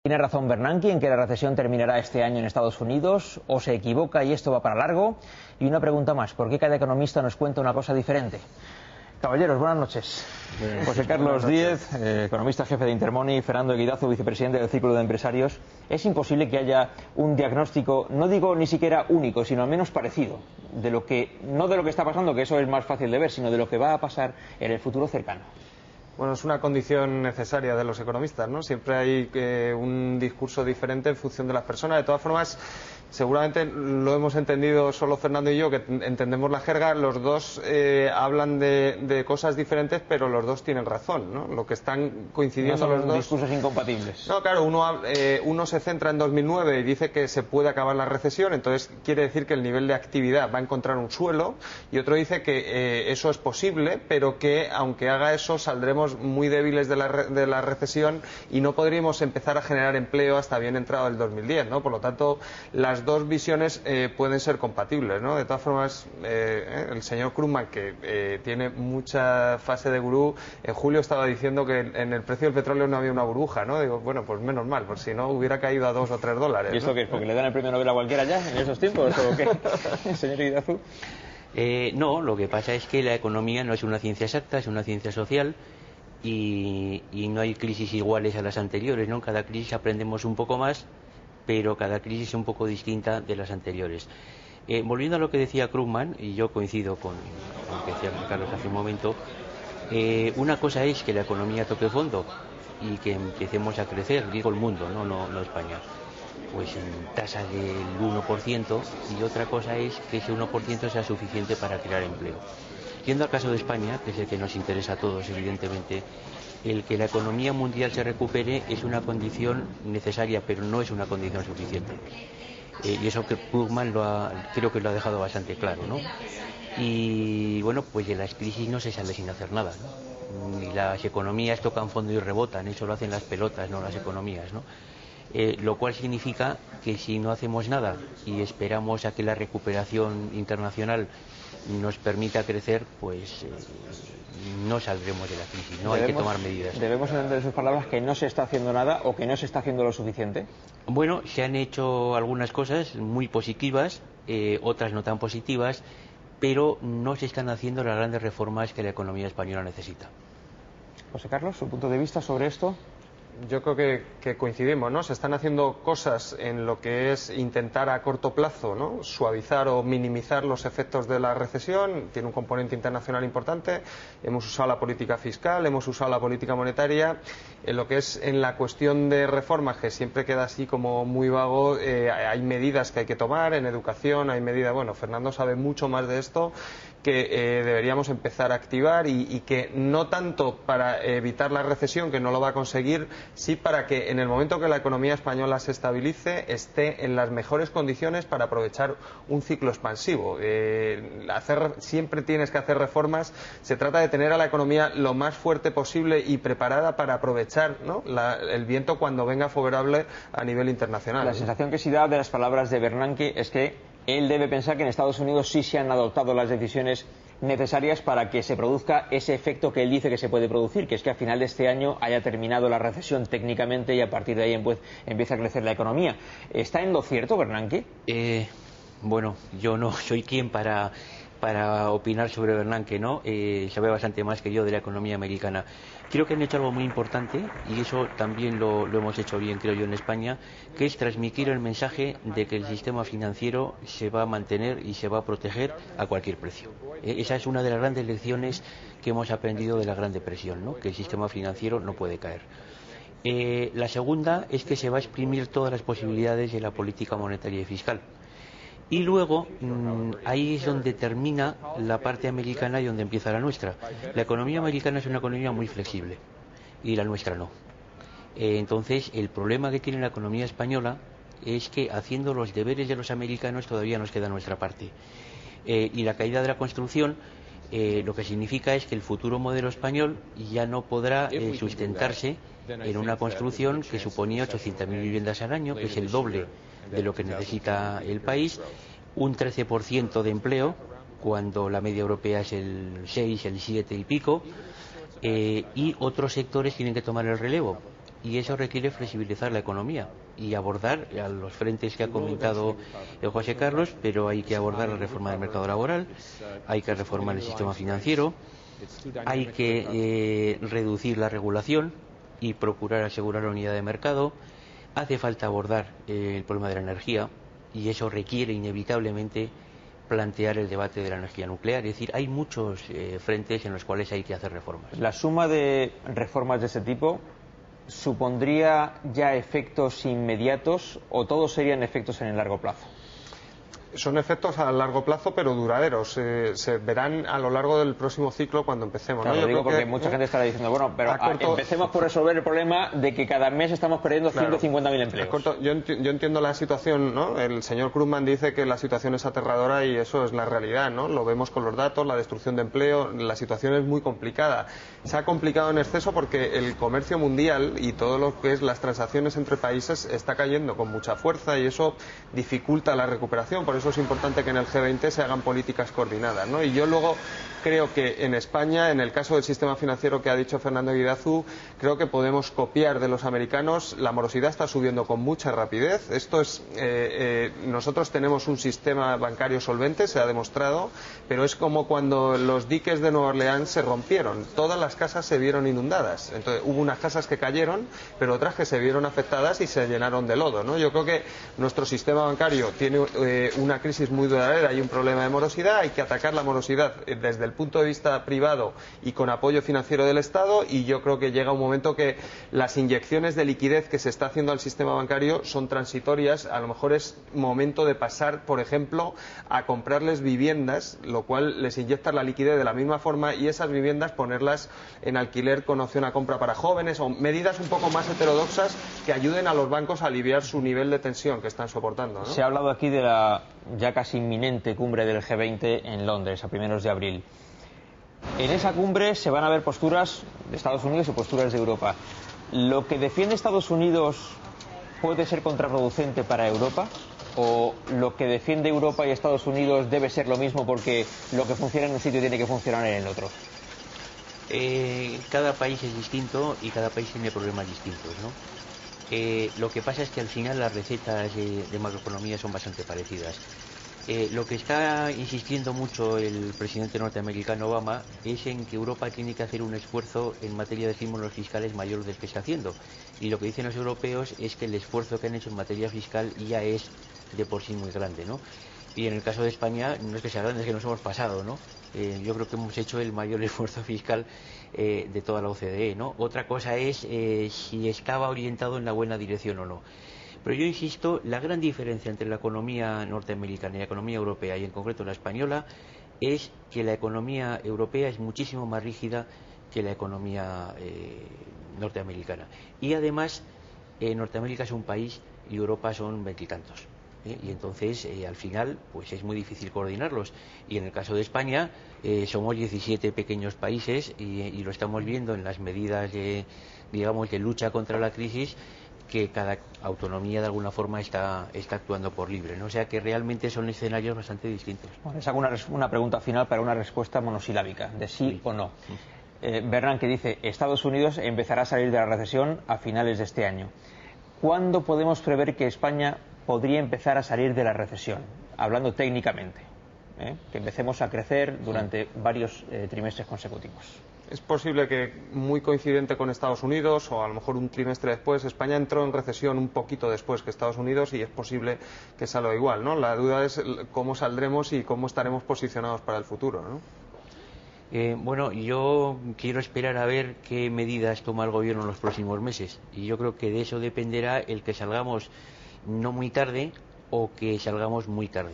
¿Tiene razón Bernanke en que la recesión terminará este año en Estados Unidos o se equivoca y esto va para largo? Y una pregunta más, ¿por qué cada economista nos cuenta una cosa diferente? Caballeros, buenas noches. José Carlos Díez, economista jefe de Intermoney, Fernando Eguidazu, vicepresidente del Círculo de Empresarios. Es imposible que haya un diagnóstico, no digo ni siquiera único, sino al menos parecido, de lo que, no de lo que está pasando, que eso es más fácil de ver, sino de lo que va a pasar en el futuro cercano. Bueno, es una condición necesaria de los economistas, ¿no? Siempre hay un discurso diferente en función de las personas. De todas formas, seguramente lo hemos entendido solo Fernando y yo, que entendemos la jerga. Los dos hablan de cosas diferentes, pero los dos tienen razón, ¿no? Lo que están coincidiendo no son los dos... discursos incompatibles. No, claro, uno se centra en 2009 y dice que se puede acabar la recesión, entonces quiere decir que el nivel de actividad va a encontrar un suelo, y otro dice que eso es posible, pero que aunque haga eso saldremos muy débiles de la recesión y no podríamos empezar a generar empleo hasta bien entrado el 2010, ¿no? Por lo tanto, las dos visiones pueden ser compatibles, ¿no? De todas formas, el señor Krugman, que tiene mucha fase de gurú, en julio estaba diciendo que en el precio del petróleo no había una burbuja, ¿no? Digo, bueno, pues menos mal, por si no hubiera caído a $2 o $3. ¿Y esto qué es? ¿Porque le dan el premio Nobel a cualquiera ya en esos tiempos o qué, señor Eguidazu? No, lo que pasa es que la economía no es una ciencia exacta, es una ciencia social. Y no hay crisis iguales a las anteriores, ¿no? En cada crisis aprendemos un poco más, pero cada crisis es un poco distinta de las anteriores. Volviendo a lo que decía Krugman, y yo coincido con lo que decía Carlos hace un momento, una cosa es que la economía toque fondo y que empecemos a crecer, digo el mundo, no España, pues en tasas del 1%, y otra cosa es que ese 1% sea suficiente para crear empleo. Yendo al caso de España, que es el que nos interesa a todos, evidentemente, el que la economía mundial se recupere es una condición necesaria, pero no es una condición suficiente. Y eso que Krugman creo que lo ha dejado bastante claro, ¿no? Y bueno, pues de las crisis no se sale sin hacer nada, ¿no? Ni las economías tocan fondo y rebotan, eso lo hacen las pelotas, no las economías, ¿no? Lo cual significa que si no hacemos nada y esperamos a que la recuperación internacional nos permita crecer, pues no saldremos de la crisis, hay que tomar medidas. ¿Debemos entender de sus palabras que no se está haciendo nada o que no se está haciendo lo suficiente? Bueno, se han hecho algunas cosas muy positivas, otras no tan positivas, pero no se están haciendo las grandes reformas que la economía española necesita. José Carlos, ¿su punto de vista sobre esto? Yo creo que coincidimos, ¿no? Se están haciendo cosas en lo que es intentar a corto plazo, ¿no? Suavizar o minimizar los efectos de la recesión. Tiene un componente internacional importante. Hemos usado la política fiscal, hemos usado la política monetaria. En lo que es en la cuestión de reformas, que siempre queda así como muy vago, hay medidas que hay que tomar en educación, hay medidas, bueno, Fernando sabe mucho más de esto, que deberíamos empezar a activar y que no tanto para evitar la recesión, que no lo va a conseguir, sí para que en el momento que la economía española se estabilice esté en las mejores condiciones para aprovechar un ciclo expansivo. Siempre tienes que hacer reformas. Se trata de tener a la economía lo más fuerte posible y preparada para aprovechar, ¿no? el viento cuando venga favorable a nivel internacional. La sensación que se da de las palabras de Bernanke es que él debe pensar que en Estados Unidos sí se han adoptado las decisiones necesarias para que se produzca ese efecto que él dice que se puede producir, que es que a final de este año haya terminado la recesión técnicamente y a partir de ahí empieza a crecer la economía. ¿Está en lo cierto, Bernanke? Bueno, yo no soy quien para opinar sobre Bernanke, ¿no? Sabe bastante más que yo de la economía americana. Creo que han hecho algo muy importante, y eso también lo hemos hecho bien, creo yo, en España, que es transmitir el mensaje de que el sistema financiero se va a mantener y se va a proteger a cualquier precio. Esa es una de las grandes lecciones que hemos aprendido de la Gran Depresión, ¿no? Que el sistema financiero no puede caer. La segunda es que se va a exprimir todas las posibilidades de la política monetaria y fiscal. Y luego, ahí es donde termina la parte americana y donde empieza la nuestra. La economía americana es una economía muy flexible y la nuestra no. Entonces, el problema que tiene la economía española es que haciendo los deberes de los americanos todavía nos queda nuestra parte. Y la caída de la construcción lo que significa es que el futuro modelo español ya no podrá sustentarse en una construcción que suponía 800.000 viviendas al año, que es el doble de lo que necesita el país, un 13% de empleo, cuando la media europea es el 6, el 7 y pico, y otros sectores tienen que tomar el relevo. y eso requiere flexibilizar la economía y abordar a los frentes que ha comentado José Carlos, pero hay que abordar la reforma del mercado laboral, hay que reformar el sistema financiero, hay que reducir la regulación y procurar asegurar la unidad de mercado, hace falta abordar el problema de la energía y eso requiere inevitablemente plantear el debate de la energía nuclear. Es decir, hay muchos frentes en los cuales hay que hacer reformas. ¿La suma de reformas de este tipo supondría ya efectos inmediatos o todos serían efectos en el largo plazo? Son efectos a largo plazo, pero duraderos. Se verán a lo largo del próximo ciclo cuando empecemos. Claro, ¿no? lo digo porque mucha gente estará diciendo, bueno, pero empecemos por resolver el problema de que cada mes estamos perdiendo 150.000 empleos. Yo entiendo la situación, ¿no? El señor Krugman dice que la situación es aterradora y eso es la realidad, ¿no? Lo vemos con los datos, la destrucción de empleo, la situación es muy complicada. Se ha complicado en exceso porque el comercio mundial y todo lo que es las transacciones entre países está cayendo con mucha fuerza y eso dificulta la recuperación. Por eso es importante que en el G20 se hagan políticas coordinadas, ¿no? Y yo luego creo que en España, en el caso del sistema financiero que ha dicho Fernando Guidazu, creo que podemos copiar de los americanos. La morosidad está subiendo con mucha rapidez. Esto es, nosotros tenemos un sistema bancario solvente, se ha demostrado, pero es como cuando los diques de Nueva Orleans se rompieron. Todas las casas se vieron inundadas. Entonces hubo unas casas que cayeron, pero otras que se vieron afectadas y se llenaron de lodo, ¿no? Yo creo que nuestro sistema bancario tiene una crisis muy duradera y un problema de morosidad. Hay que atacar la morosidad desde el punto de vista privado y con apoyo financiero del Estado, y yo creo que llega un momento que las inyecciones de liquidez que se está haciendo al sistema bancario son transitorias. A lo mejor es momento de pasar, por ejemplo, a comprarles viviendas, lo cual les inyecta la liquidez de la misma forma, y esas viviendas ponerlas en alquiler con opción a compra para jóvenes, o medidas un poco más heterodoxas que ayuden a los bancos a aliviar su nivel de tensión que están soportando, ¿no? Se ha hablado aquí de la ya casi inminente cumbre del G20 en Londres a primeros de abril. En esa cumbre se van a ver posturas de Estados Unidos y posturas de Europa. ¿Lo que defiende Estados Unidos puede ser contraproducente para Europa? ¿O lo que defiende Europa y Estados Unidos debe ser lo mismo porque lo que funciona en un sitio tiene que funcionar en el otro? Cada país es distinto y cada país tiene problemas distintos, ¿no? Lo que pasa es que al final las recetas de macroeconomía son bastante parecidas. Lo que está insistiendo mucho el presidente norteamericano Obama es en que Europa tiene que hacer un esfuerzo en materia de estímulos fiscales mayor del que está haciendo. Y lo que dicen los europeos es que el esfuerzo que han hecho en materia fiscal ya es de por sí muy grande, ¿no? Y en el caso de España no es que sea grande, es que nos hemos pasado, ¿no? Yo creo que hemos hecho el mayor esfuerzo fiscal de toda la OCDE, ¿no? Otra cosa es si estaba orientado en la buena dirección o no. Pero yo insisto, la gran diferencia entre la economía norteamericana y la economía europea, y en concreto la española, es que la economía europea es muchísimo más rígida que la economía norteamericana. Y además, Norteamérica es un país y Europa son veintitantos. Y entonces, al final, pues es muy difícil coordinarlos. Y en el caso de España, somos 17 pequeños países y lo estamos viendo en las medidas digamos, de lucha contra la crisis, que cada autonomía de alguna forma está actuando por libre, ¿no? O sea que realmente son escenarios bastante distintos. Bueno, les hago una pregunta final para una respuesta monosilábica, de sí o no. Bernán, que dice, Estados Unidos empezará a salir de la recesión a finales de este año. ¿Cuándo podemos prever que España podría empezar a salir de la recesión? Hablando técnicamente, que empecemos a crecer durante varios trimestres consecutivos. Es posible que, muy coincidente con Estados Unidos, o a lo mejor un trimestre después, España entró en recesión un poquito después que Estados Unidos y es posible que salga igual, ¿no? La duda es cómo saldremos y cómo estaremos posicionados para el futuro, ¿no? Bueno, yo quiero esperar a ver qué medidas toma el gobierno en los próximos meses, y yo creo que de eso dependerá el que salgamos no muy tarde o que salgamos muy tarde.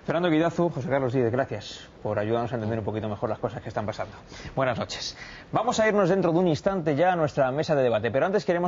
Fernando Guidazu, José Carlos Díez, gracias por ayudarnos a entender un poquito mejor las cosas que están pasando. Buenas noches. Vamos a irnos dentro de un instante ya a nuestra mesa de debate, pero antes queremos